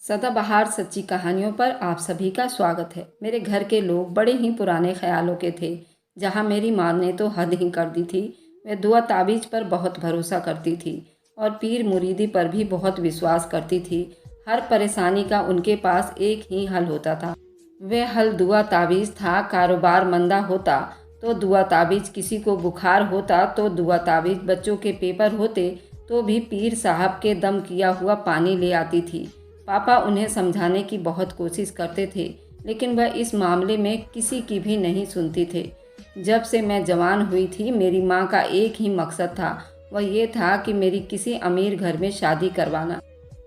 सदाबहार सच्ची कहानियों पर आप सभी का स्वागत है। मेरे घर के लोग बड़े ही पुराने ख्यालों के थे। जहाँ मेरी माँ ने तो हद ही कर दी थी। वह दुआ ताबीज़ पर बहुत भरोसा करती थी और पीर मुरीदी पर भी बहुत विश्वास करती थी। हर परेशानी का उनके पास एक ही हल होता था। वह हल दुआ ताबीज़ था। कारोबार मंदा होता तो दुआ ताबीज़, किसी को बुखार होता तो दुआ ताबीज़, बच्चों के पेपर होते तो भी पीर साहब के दम किया हुआ पानी ले आती थी। पापा उन्हें समझाने की बहुत कोशिश करते थे, लेकिन वह इस मामले में किसी की भी नहीं सुनती थे। जब से मैं जवान हुई थी, मेरी माँ का एक ही मकसद था। वह ये था कि मेरी किसी अमीर घर में शादी करवाना।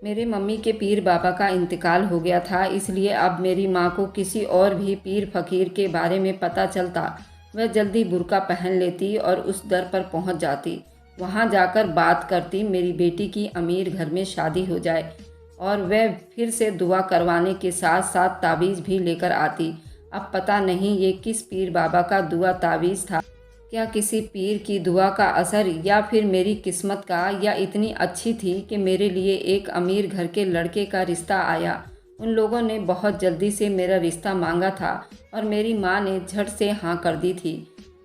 मेरे मम्मी के पीर बाबा का इंतकाल हो गया था, इसलिए अब मेरी माँ को किसी और भी पीर फकीर के बारे में पता चलता, वह जल्दी बुर्का पहन लेती और उस दर पर पहुँच जाती। वहाँ जाकर बात करती, मेरी बेटी की अमीर घर में शादी हो जाए, और वह फिर से दुआ करवाने के साथ साथ ताबीज़ भी लेकर आती। अब पता नहीं ये किस पीर बाबा का दुआ ताबीज़ था। क्या किसी पीर की दुआ का असर, या फिर मेरी किस्मत का, या इतनी अच्छी थी कि मेरे लिए एक अमीर घर के लड़के का रिश्ता आया। उन लोगों ने बहुत जल्दी से मेरा रिश्ता मांगा था और मेरी माँ ने झट से हाँ कर दी थी।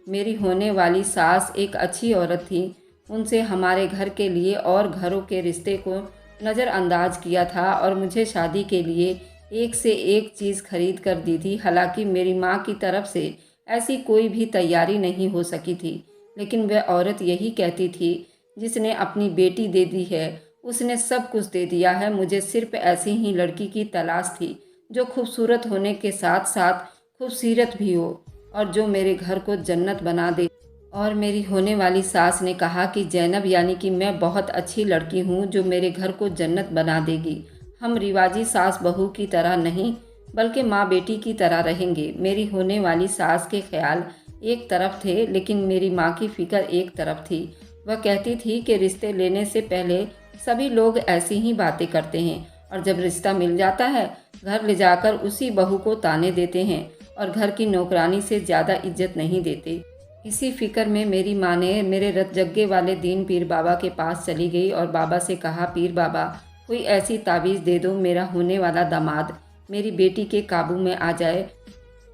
मेरी होने वाली सास एक अच्छी औरत थी। उनसे हमारे घर के लिए और घरों के रिश्ते को नज़रअंदाज किया था और मुझे शादी के लिए एक से एक चीज़ खरीद कर दी थी। हालांकि मेरी माँ की तरफ से ऐसी कोई भी तैयारी नहीं हो सकी थी, लेकिन वह औरत यही कहती थी, जिसने अपनी बेटी दे दी है उसने सब कुछ दे दिया है। मुझे सिर्फ ऐसी ही लड़की की तलाश थी, जो खूबसूरत होने के साथ साथ खूबसीरत भी हो और जो मेरे घर को जन्नत बना दे। और मेरी होने वाली सास ने कहा कि जैनब, यानी कि मैं बहुत अच्छी लड़की हूँ जो मेरे घर को जन्नत बना देगी। हम रिवाजी सास बहू की तरह नहीं, बल्कि माँ बेटी की तरह रहेंगे। मेरी होने वाली सास के ख्याल एक तरफ थे, लेकिन मेरी माँ की फ़िक्र एक तरफ थी। वह कहती थी कि रिश्ते लेने से पहले सभी लोग ऐसी ही बातें करते हैं, और जब रिश्ता मिल जाता है घर ले जाकर उसी बहू को ताने देते हैं और घर की नौकरानी से ज़्यादा इज्जत नहीं देते। इसी फिक्र में मेरी माँ ने मेरे रत जग्गे वाले दिन पीर बाबा के पास चली गई और बाबा से कहा, पीर बाबा, कोई ऐसी ताबीज़ दे दो, मेरा होने वाला दामाद मेरी बेटी के काबू में आ जाए।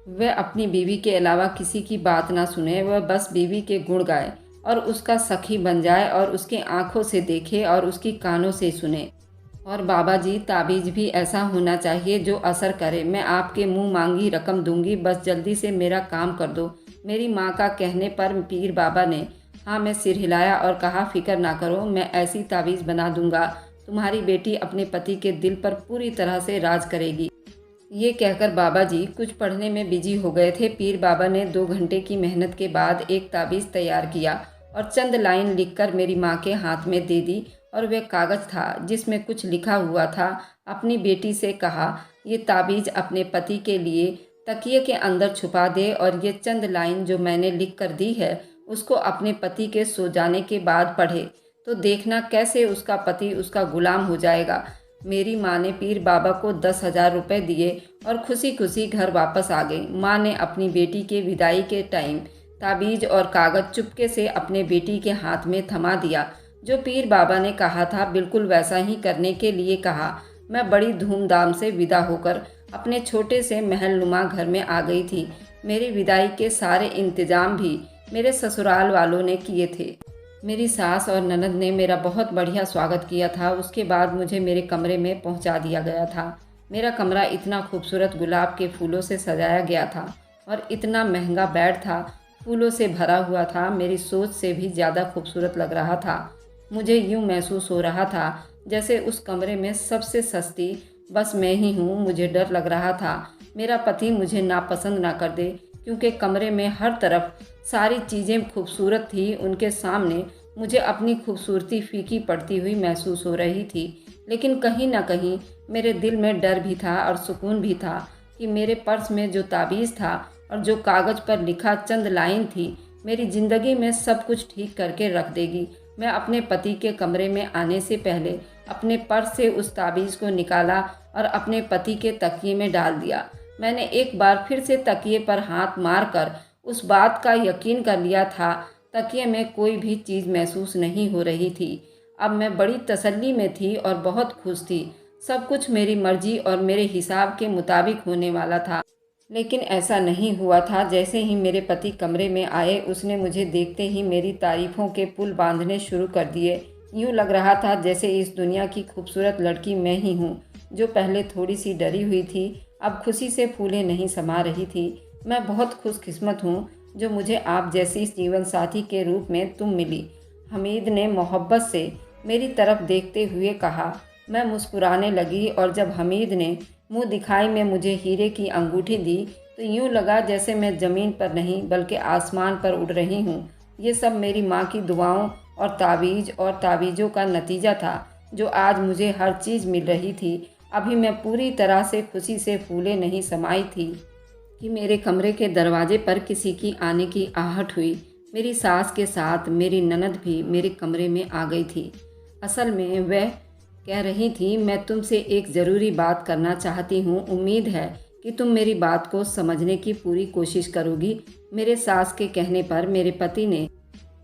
वह अपनी बीवी के अलावा किसी की बात ना सुने, वह बस बीवी के गुण गाए और उसका सखी बन जाए और उसकी आंखों से देखे और उसकी कानों से सुने। और बाबा जी, ताबीज़ भी ऐसा होना चाहिए जो असर करे। मैं आपके मुंह मांगी रकम दूंगी, बस जल्दी से मेरा काम कर दो। मेरी माँ का कहने पर पीर बाबा ने हाँ में सिर हिलाया और कहा, फिक्र ना करो, मैं ऐसी ताबीज़ बना दूंगा, तुम्हारी बेटी अपने पति के दिल पर पूरी तरह से राज करेगी। ये कहकर बाबा जी कुछ पढ़ने में बिजी हो गए थे। पीर बाबा ने 2 घंटे की मेहनत के बाद एक ताबीज़ तैयार किया और चंद लाइन लिखकर मेरी माँ के हाथ में दे दी। और वह कागज़ था जिसमें कुछ लिखा हुआ था। अपनी बेटी से कहा, ये ताबीज़ अपने पति के लिए तकिए के अंदर छुपा दे, और ये चंद लाइन जो मैंने लिख कर दी है उसको अपने पति के सो जाने के बाद पढ़े, तो देखना कैसे उसका पति उसका गुलाम हो जाएगा। मेरी माँ ने पीर बाबा को 10,000 रुपये दिए और खुशी खुशी घर वापस आ गई। माँ ने अपनी बेटी के विदाई के टाइम ताबीज़ और कागज़ चुपके से अपने बेटी के हाथ में थमा दिया। जो पीर बाबा ने कहा था बिल्कुल वैसा ही करने के लिए कहा। मैं बड़ी धूमधाम से विदा होकर अपने छोटे से महलनुमा घर में आ गई थी। मेरी विदाई के सारे इंतजाम भी मेरे ससुराल वालों ने किए थे। मेरी सास और ननद ने मेरा बहुत बढ़िया स्वागत किया था। उसके बाद मुझे मेरे कमरे में पहुंचा दिया गया था। मेरा कमरा इतना खूबसूरत गुलाब के फूलों से सजाया गया था और इतना महंगा बेड था, फूलों से भरा हुआ था, मेरी सोच से भी ज़्यादा खूबसूरत लग रहा था। मुझे यूँ महसूस हो रहा था जैसे उस कमरे में सबसे सस्ती बस मैं ही हूँ। मुझे डर लग रहा था मेरा पति मुझे नापसंद ना कर दे, क्योंकि कमरे में हर तरफ सारी चीज़ें खूबसूरत थी। उनके सामने मुझे अपनी खूबसूरती फीकी पड़ती हुई महसूस हो रही थी, लेकिन कहीं ना कहीं मेरे दिल में डर भी था और सुकून भी था कि मेरे पर्स में जो ताबीज़ था और जो कागज़ पर लिखा चंद लाइन थी, मेरी ज़िंदगी में सब कुछ ठीक करके रख देगी। मैं अपने पति के कमरे में आने से पहले अपने पर्स से उस ताबीज़ को निकाला और अपने पति के तकिए में डाल दिया। मैंने एक बार फिर से तकिए पर हाथ मारकर उस बात का यकीन कर लिया था, तकिए में कोई भी चीज़ महसूस नहीं हो रही थी। अब मैं बड़ी तसल्ली में थी और बहुत खुश थी। सब कुछ मेरी मर्जी और मेरे हिसाब के मुताबिक होने वाला था, लेकिन ऐसा नहीं हुआ था। जैसे ही मेरे पति कमरे में आए, उसने मुझे देखते ही मेरी तारीफ़ों के पुल बांधने शुरू कर दिए। यूँ लग रहा था जैसे इस दुनिया की खूबसूरत लड़की मैं ही हूँ, जो पहले थोड़ी सी डरी हुई थी, अब खुशी से फूलें नहीं समा रही थी। मैं बहुत खुशकिस्मत हूँ जो मुझे आप जैसी जीवन साथी के रूप में तुम मिली। हमीद ने मोहब्बत से मेरी तरफ देखते हुए कहा। मैं मुस्कुराने लगी और जब हमीद ने मुंह दिखाई में मुझे हीरे की अंगूठी दी तो यूं लगा जैसे मैं ज़मीन पर नहीं बल्कि आसमान पर उड़ रही हूँ। ये सब मेरी माँ की दुआओं और तावीज़ों का नतीजा था, जो आज मुझे हर चीज़ मिल रही थी। अभी मैं पूरी तरह से खुशी से फूले नहीं समाई थी कि मेरे कमरे के दरवाजे पर किसी की आने की आहट हुई। मेरी सास के साथ मेरी ननद भी मेरे कमरे में आ गई थी। असल में वह कह रही थी, मैं तुमसे एक ज़रूरी बात करना चाहती हूँ, उम्मीद है कि तुम मेरी बात को समझने की पूरी कोशिश करोगी। मेरे सास के कहने पर मेरे पति ने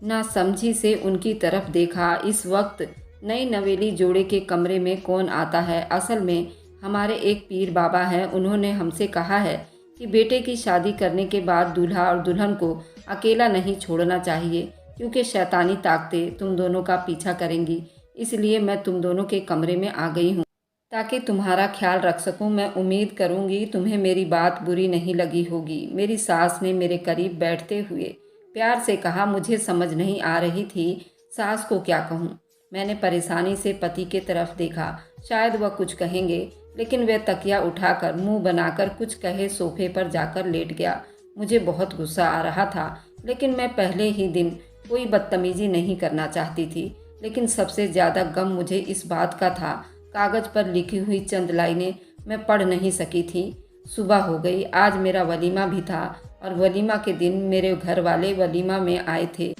नासमझी से उनकी तरफ देखा। इस वक्त नई नवेली जोड़े के कमरे में कौन आता है? असल में हमारे एक पीर बाबा हैं, उन्होंने हमसे कहा है कि बेटे की शादी करने के बाद दूल्हा और दुल्हन को अकेला नहीं छोड़ना चाहिए, क्योंकि शैतानी ताकतें तुम दोनों का पीछा करेंगी। इसलिए मैं तुम दोनों के कमरे में आ गई हूँ ताकि तुम्हारा ख्याल रख सकूं। मैं उम्मीद करूंगी तुम्हें मेरी बात बुरी नहीं लगी होगी। मेरी सास ने मेरे करीब बैठते हुए प्यार से कहा। मुझे समझ नहीं आ रही थी सास को क्या कहूँ। मैंने परेशानी से पति के तरफ देखा, शायद वह कुछ कहेंगे, लेकिन वह तकिया उठाकर मुंह बनाकर कुछ कहे सोफे पर जाकर लेट गया। मुझे बहुत गुस्सा आ रहा था, लेकिन मैं पहले ही दिन कोई बदतमीजी नहीं करना चाहती थी। लेकिन सबसे ज़्यादा गम मुझे इस बात का था, कागज़ पर लिखी हुई चंद लाइनें मैं पढ़ नहीं सकी थी। सुबह हो गई, आज मेरा वलीमा भी था और वलीमा के दिन मेरे घर वाले वलीमा में आए थे।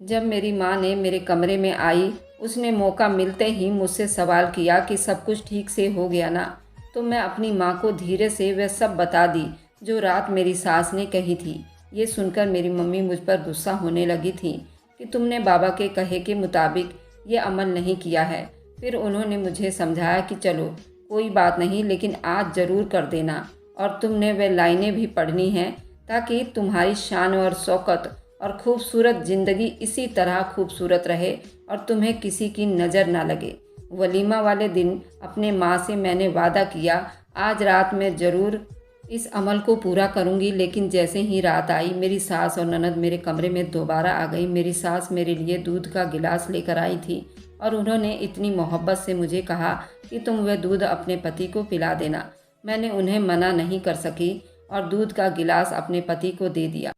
जब मेरी माँ ने मेरे कमरे में आई, उसने मौका मिलते ही मुझसे सवाल किया कि सब कुछ ठीक से हो गया ना। तो मैं अपनी माँ को धीरे से वह सब बता दी जो रात मेरी सास ने कही थी। ये सुनकर मेरी मम्मी मुझ पर गुस्सा होने लगी थी कि तुमने बाबा के कहे के मुताबिक ये अमल नहीं किया है। फिर उन्होंने मुझे समझाया कि चलो कोई बात नहीं, लेकिन आज ज़रूर कर देना, और तुमने वह लाइनें भी पढ़नी हैं ताकि तुम्हारी शान और शौकत और खूबसूरत ज़िंदगी इसी तरह खूबसूरत रहे और तुम्हें किसी की नज़र ना लगे। वलीमा वाले दिन अपने माँ से मैंने वादा किया, आज रात में ज़रूर इस अमल को पूरा करूंगी। लेकिन जैसे ही रात आई, मेरी सास और ननद मेरे कमरे में दोबारा आ गई। मेरी सास मेरे लिए दूध का गिलास लेकर आई थी और उन्होंने इतनी मोहब्बत से मुझे कहा कि तुम वह दूध अपने पति को पिला देना। मैंने उन्हें मना नहीं कर सकी और दूध का गिलास अपने पति को दे दिया।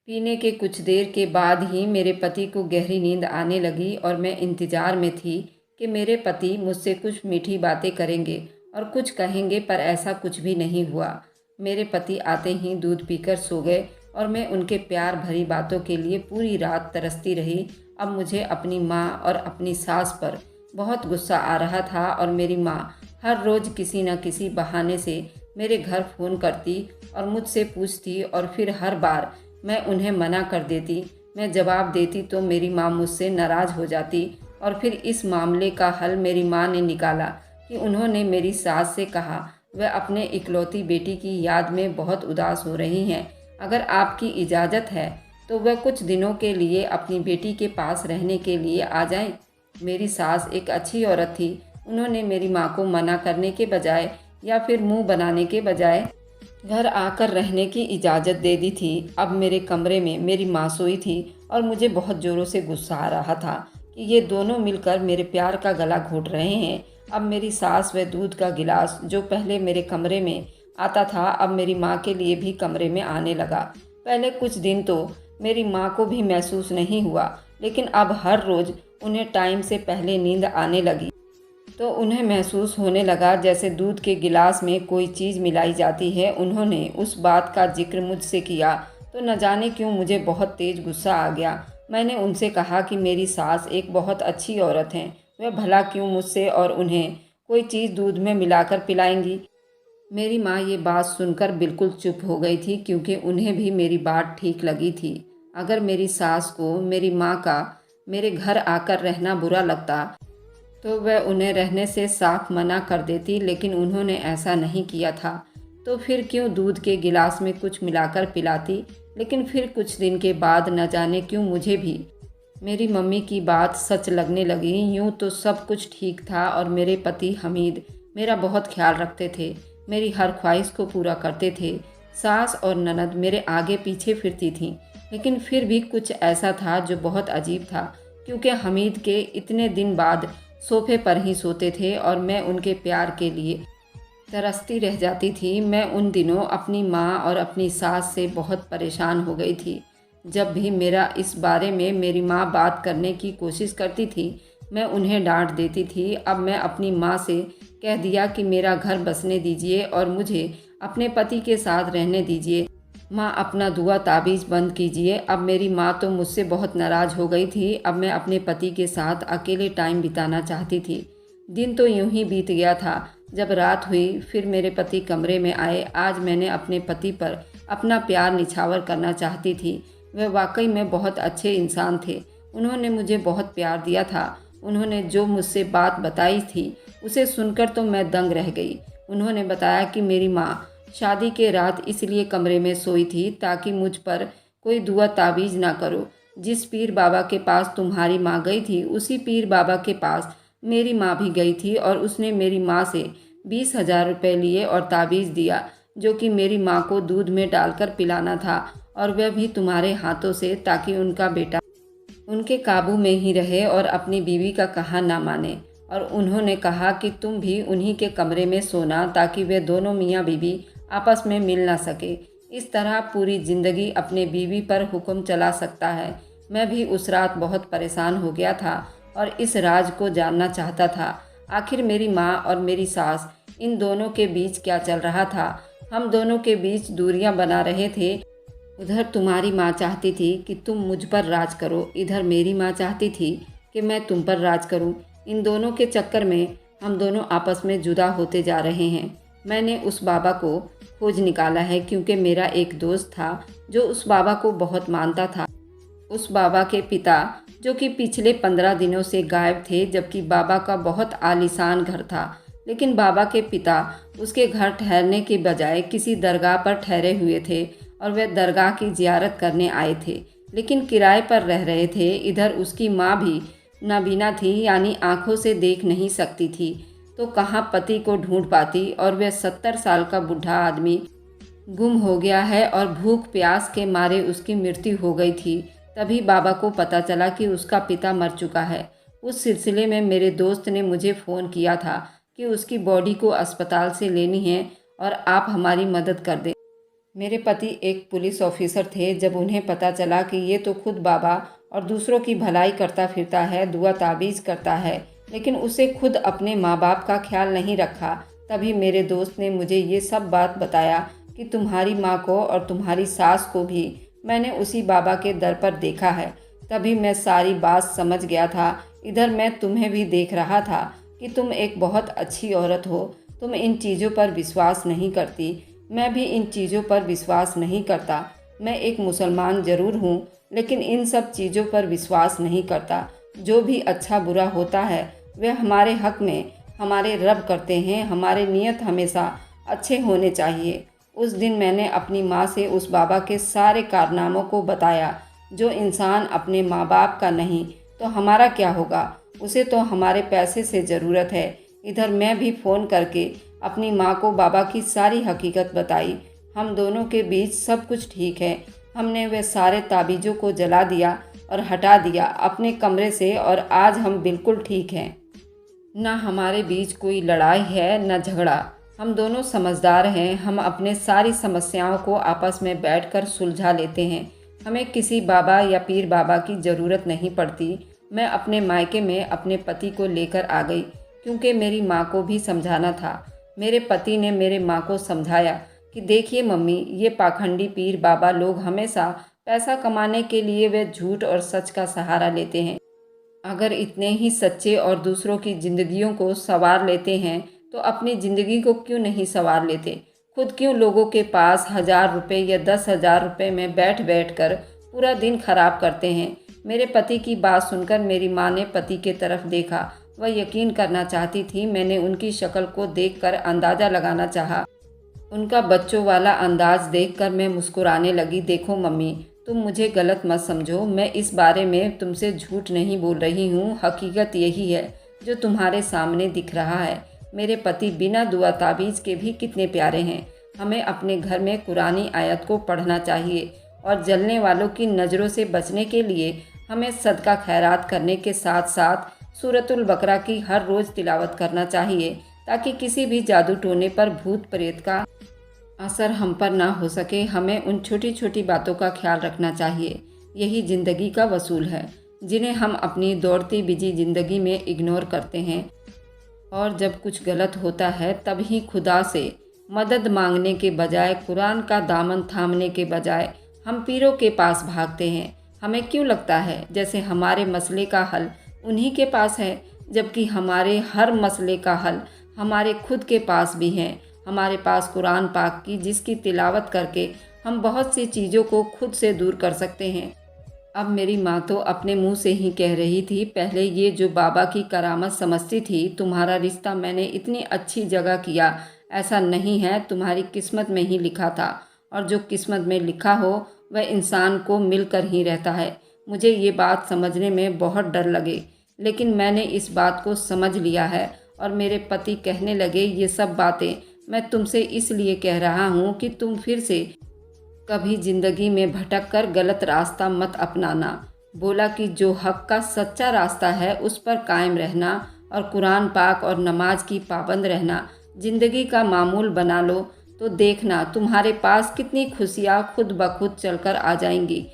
पीने के कुछ देर के बाद ही मेरे पति को गहरी नींद आने लगी और मैं इंतज़ार में थी कि मेरे पति मुझसे कुछ मीठी बातें करेंगे और कुछ कहेंगे, पर ऐसा कुछ भी नहीं हुआ। मेरे पति आते ही दूध पीकर सो गए और मैं उनके प्यार भरी बातों के लिए पूरी रात तरसती रही। अब मुझे अपनी माँ और अपनी सास पर बहुत गुस्सा आ रहा था और मेरी माँ हर रोज़ किसी न किसी बहाने से मेरे घर फ़ोन करती और मुझसे पूछती और फिर हर बार मैं उन्हें मना कर देती। मैं जवाब देती तो मेरी माँ मुझसे नाराज़ हो जाती और फिर इस मामले का हल मेरी माँ ने निकाला कि उन्होंने मेरी सास से कहा, वह अपने इकलौती बेटी की याद में बहुत उदास हो रही हैं। अगर आपकी इजाज़त है तो वह कुछ दिनों के लिए अपनी बेटी के पास रहने के लिए आ जाएं। मेरी सास एक अच्छी औरत थी। उन्होंने मेरी माँ को मना करने के बजाय या फिर मुंह बनाने के बजाय घर आकर रहने की इजाज़त दे दी थी। अब मेरे कमरे में मेरी माँ सोई थी और मुझे बहुत ज़ोरों से गुस्सा आ रहा था कि ये दोनों मिलकर मेरे प्यार का गला घोट रहे हैं। अब मेरी सास व दूध का गिलास जो पहले मेरे कमरे में आता था, अब मेरी माँ के लिए भी कमरे में आने लगा। पहले कुछ दिन तो मेरी माँ को भी महसूस नहीं हुआ, लेकिन अब हर रोज़ उन्हें टाइम से पहले नींद आने लगी तो उन्हें महसूस होने लगा जैसे दूध के गिलास में कोई चीज़ मिलाई जाती है। उन्होंने उस बात का जिक्र मुझसे किया तो न जाने क्यों मुझे बहुत तेज़ गुस्सा आ गया। मैंने उनसे कहा कि मेरी सास एक बहुत अच्छी औरत हैं, वह भला क्यों मुझसे और उन्हें कोई चीज़ दूध में मिलाकर पिलाएंगी। मेरी माँ ये बात सुनकर बिल्कुल चुप हो गई थी, क्योंकि उन्हें भी मेरी बात ठीक लगी थी। अगर मेरी सास को मेरी माँ का मेरे घर आकर रहना बुरा लगता तो वह उन्हें रहने से साफ मना कर देती, लेकिन उन्होंने ऐसा नहीं किया था। तो फिर क्यों दूध के गिलास में कुछ मिलाकर पिलाती। लेकिन फिर कुछ दिन के बाद न जाने क्यों मुझे भी मेरी मम्मी की बात सच लगने लगी। यूं तो सब कुछ ठीक था और मेरे पति हमीद मेरा बहुत ख्याल रखते थे, मेरी हर ख्वाहिश को पूरा करते थे। सास और ननद मेरे आगे पीछे फिरती थीं, लेकिन फिर भी कुछ ऐसा था जो बहुत अजीब था, क्योंकि हमीद के इतने दिन बाद सोफे पर ही सोते थे और मैं उनके प्यार के लिए तरसती रह जाती थी। मैं उन दिनों अपनी माँ और अपनी सास से बहुत परेशान हो गई थी। जब भी मेरा इस बारे में मेरी माँ बात करने की कोशिश करती थी, मैं उन्हें डांट देती थी। अब मैं अपनी माँ से कह दिया कि मेरा घर बसने दीजिए और मुझे अपने पति के साथ रहने दीजिए। माँ, अपना दुआ ताबीज़ बंद कीजिए। अब मेरी माँ तो मुझसे बहुत नाराज़ हो गई थी। अब मैं अपने पति के साथ अकेले टाइम बिताना चाहती थी। दिन तो यूं ही बीत गया था। जब रात हुई फिर मेरे पति कमरे में आए। आज मैंने अपने पति पर अपना प्यार निछावर करना चाहती थी। वह वाकई में बहुत अच्छे इंसान थे। उन्होंने मुझे बहुत प्यार दिया था। उन्होंने जो मुझसे बात बताई थी उसे सुनकर तो मैं दंग रह गई। उन्होंने बताया कि मेरी माँ शादी के रात इसलिए कमरे में सोई थी ताकि मुझ पर कोई दुआ ताबीज़ ना करो। जिस पीर बाबा के पास तुम्हारी माँ गई थी उसी पीर बाबा के पास मेरी माँ भी गई थी और उसने मेरी माँ से 20,000 रुपये लिए और ताबीज़ दिया, जो कि मेरी माँ को दूध में डालकर पिलाना था, और वह भी तुम्हारे हाथों से, ताकि उनका बेटा उनके काबू में ही रहे और अपनी बीवी का कहा ना माने। और उन्होंने कहा कि तुम भी उन्हीं के कमरे में सोना ताकि वे दोनों मियाँ बीवी आपस में मिल ना सके। इस तरह पूरी ज़िंदगी अपने बीवी पर हुक्म चला सकता है। मैं भी उस रात बहुत परेशान हो गया था और इस राज को जानना चाहता था। आखिर मेरी माँ और मेरी सास, इन दोनों के बीच क्या चल रहा था। हम दोनों के बीच दूरियां बना रहे थे। उधर तुम्हारी माँ चाहती थी कि तुम मुझ पर राज करो, इधर मेरी माँ चाहती थी कि मैं तुम पर राज करूं। इन दोनों के चक्कर में हम दोनों आपस में जुदा होते जा रहे हैं। मैंने उस बाबा को खोज निकाला है, क्योंकि मेरा एक दोस्त था जो उस बाबा को बहुत मानता था। उस बाबा के पिता, जो कि पिछले 15 दिनों से गायब थे, जबकि बाबा का बहुत आलीशान घर था। लेकिन बाबा के पिता उसके घर ठहरने के बजाय किसी दरगाह पर ठहरे हुए थे और वे दरगाह की जियारत करने आए थे, लेकिन किराए पर रह रहे थे। इधर उसकी माँ भी नाबीना थी, यानी आंखों से देख नहीं सकती थी, तो कहाँ पति को ढूंढ पाती। और वह 70 साल का बूढ़ा आदमी गुम हो गया है और भूख प्यास के मारे उसकी मृत्यु हो गई थी। तभी बाबा को पता चला कि उसका पिता मर चुका है। उस सिलसिले में मेरे दोस्त ने मुझे फ़ोन किया था कि उसकी बॉडी को अस्पताल से लेनी है और आप हमारी मदद कर दें। मेरे पति एक पुलिस ऑफिसर थे। जब उन्हें पता चला कि ये तो खुद बाबा और दूसरों की भलाई करता फिरता है, दुआ ताबीज़ करता है, लेकिन उसे खुद अपने माँ बाप का ख्याल नहीं रखा, तभी मेरे दोस्त ने मुझे ये सब बात बताया कि तुम्हारी माँ को और तुम्हारी सास को भी मैंने उसी बाबा के दर पर देखा है। तभी मैं सारी बात समझ गया था। इधर मैं तुम्हें भी देख रहा था कि तुम एक बहुत अच्छी औरत हो। तुम इन चीज़ों पर विश्वास नहीं करती, मैं भी इन चीज़ों पर विश्वास नहीं करता। मैं एक मुसलमान ज़रूर हूँ, लेकिन इन सब चीज़ों पर विश्वास नहीं करता। जो भी अच्छा बुरा होता है वह हमारे हक़ में हमारे रब करते हैं। हमारे नियत हमेशा अच्छे होने चाहिए। उस दिन मैंने अपनी माँ से उस बाबा के सारे कारनामों को बताया। जो इंसान अपने माँ बाप का नहीं तो हमारा क्या होगा, उसे तो हमारे पैसे से ज़रूरत है। इधर मैं भी फ़ोन करके अपनी माँ को बाबा की सारी हकीकत बताई। हम दोनों के बीच सब कुछ ठीक है। हमने वे सारे ताबीज़ों को जला दिया और हटा दिया अपने कमरे से, और आज हम बिल्कुल ठीक हैं। न हमारे बीच कोई लड़ाई है न झगड़ा। हम दोनों समझदार हैं। हम अपने सारी समस्याओं को आपस में बैठकर सुलझा लेते हैं। हमें किसी बाबा या पीर बाबा की ज़रूरत नहीं पड़ती। मैं अपने मायके में अपने पति को लेकर आ गई, क्योंकि मेरी माँ को भी समझाना था। मेरे पति ने मेरे माँ को समझाया कि देखिए मम्मी, ये पाखंडी पीर बाबा लोग हमेशा पैसा कमाने के लिए वे झूठ और सच का सहारा लेते हैं। अगर इतने ही सच्चे और दूसरों की ज़िंदगियों को संवार लेते हैं तो अपनी ज़िंदगी को क्यों नहीं संवार लेते। खुद क्यों लोगों के पास 1,000 रुपये या 10,000 रुपये में बैठ बैठ कर पूरा दिन खराब करते हैं। मेरे पति की बात सुनकर मेरी माँ ने पति के तरफ देखा वह यकीन करना चाहती थी। मैंने उनकी शक्ल को देखकर अंदाज़ा लगाना चाहा। उनका बच्चों वाला अंदाज देखकर मैं मुस्कुराने लगी। देखो मम्मी, तुम मुझे गलत मत समझो। मैं इस बारे में तुमसे झूठ नहीं बोल रही हूँ। हकीकत यही है जो तुम्हारे सामने दिख रहा है। मेरे पति बिना दुआ ताबीज़ के भी कितने प्यारे हैं। हमें अपने घर में कुरानी आयत को पढ़ना चाहिए और जलने वालों की नज़रों से बचने के लिए हमें सदका खैरात करने के साथ साथ सूरतुल बकरा की हर रोज़ तिलावत करना चाहिए, ताकि किसी भी जादू टोने पर भूत प्रेत का असर हम पर ना हो सके। हमें उन छोटी छोटी बातों का ख्याल रखना चाहिए। यही ज़िंदगी का वसूल है, जिन्हें हम अपनी दौड़ती बिजी ज़िंदगी में इग्नोर करते हैं। और जब कुछ गलत होता है तब ही खुदा से मदद मांगने के बजाय, कुरान का दामन थामने के बजाय हम पीरों के पास भागते हैं। हमें क्यों लगता है जैसे हमारे मसले का हल उन्हीं के पास है, जबकि हमारे हर मसले का हल हमारे खुद के पास भी है। हमारे पास कुरान पाक की, जिसकी तिलावत करके हम बहुत सी चीज़ों को खुद से दूर कर सकते हैं। अब मेरी माँ तो अपने मुंह से ही कह रही थी, पहले ये जो बाबा की करामत समझती थी, तुम्हारा रिश्ता मैंने इतनी अच्छी जगह किया। ऐसा नहीं है, तुम्हारी किस्मत में ही लिखा था, और जो किस्मत में लिखा हो वह इंसान को मिलकर ही रहता है। मुझे ये बात समझने में बहुत डर लगे, लेकिन मैंने इस बात को समझ लिया है। और मेरे पति कहने लगे, ये सब बातें मैं तुमसे इसलिए कह रहा हूँ कि तुम फिर से कभी ज़िंदगी में भटक कर गलत रास्ता मत अपनाना। बोला कि जो हक का सच्चा रास्ता है उस पर कायम रहना और कुरान पाक और नमाज की पाबंद रहना ज़िंदगी का मामूल बना लो, तो देखना तुम्हारे पास कितनी खुशियाँ खुद ब खुद चलकर आ जाएंगी।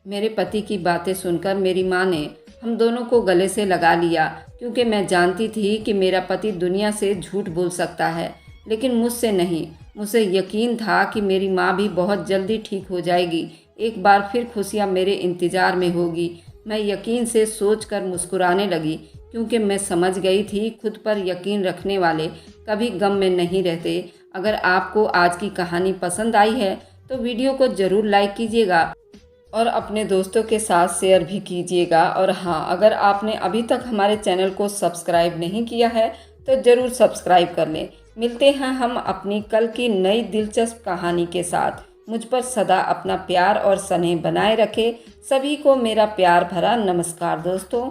मेरे पति की बातें सुनकर मेरी माँ ने हम दोनों को गले से लगा लिया, क्योंकि मैं जानती थी कि मेरा पति दुनिया से झूठ बोल सकता है, लेकिन मुझसे नहीं। मुझे यकीन था कि मेरी माँ भी बहुत जल्दी ठीक हो जाएगी। एक बार फिर खुशियाँ मेरे इंतज़ार में होगी। मैं यकीन से सोचकर मुस्कुराने लगी, क्योंकि मैं समझ गई थी खुद पर यकीन रखने वाले कभी गम में नहीं रहते। अगर आपको आज की कहानी पसंद आई है तो वीडियो को ज़रूर लाइक कीजिएगा और अपने दोस्तों के साथ शेयर भी कीजिएगा। और हाँ, अगर आपने अभी तक हमारे चैनल को सब्सक्राइब नहीं किया है तो ज़रूर सब्सक्राइब कर लें। मिलते हैं हम अपनी कल की नई दिलचस्प कहानी के साथ। मुझ पर सदा अपना प्यार और स्नेह बनाए रखें। सभी को मेरा प्यार भरा नमस्कार दोस्तों।